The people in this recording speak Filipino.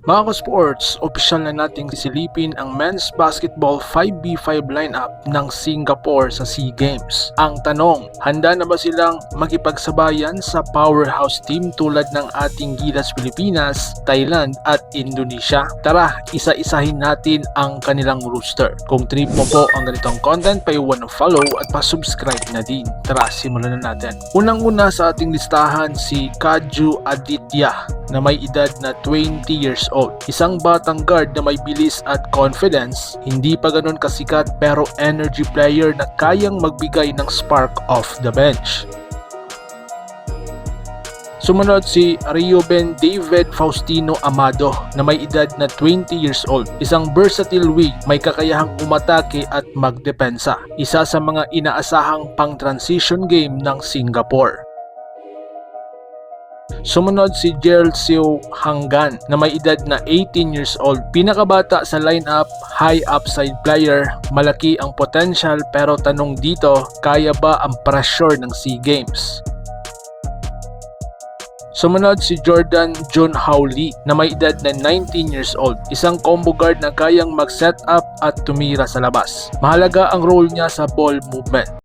Mga ka-sports, opisyal na nating sisilipin ang men's basketball 5v5 lineup ng Singapore sa SEA Games. Ang tanong, handa na ba silang makipagsabayan sa powerhouse team tulad ng ating Gilas Pilipinas, Thailand at Indonesia? Tara, isa-isahin natin ang kanilang roster. Kung trip mo po ang ganitong content, paiwan ng follow at pa-subscribe na din. Tara, simulan na natin. Unang-una sa ating listahan si Kaju Aditya na may edad na 20 years old. Isang batang guard na may bilis at confidence, hindi pa ganun kasikat pero energy player na kayang magbigay ng spark off the bench. Sumunod si Reuben David Faustino Amado na may edad na 20 years old. Isang versatile wing, may kakayahang umatake at magdepensa. Isa sa mga inaasahang pang-transition game ng Singapore. Sumunod si Jelcio Hanggan na may edad na 18 years old. Pinakabata sa lineup, high upside player, malaki ang potential pero tanong dito, kaya ba ang pressure ng SEA Games? Sumunod si Jordan Junhao Lee na may edad na 19 years old. Isang combo guard na kayang mag-set up at tumira sa labas. Mahalaga ang role niya sa ball movement.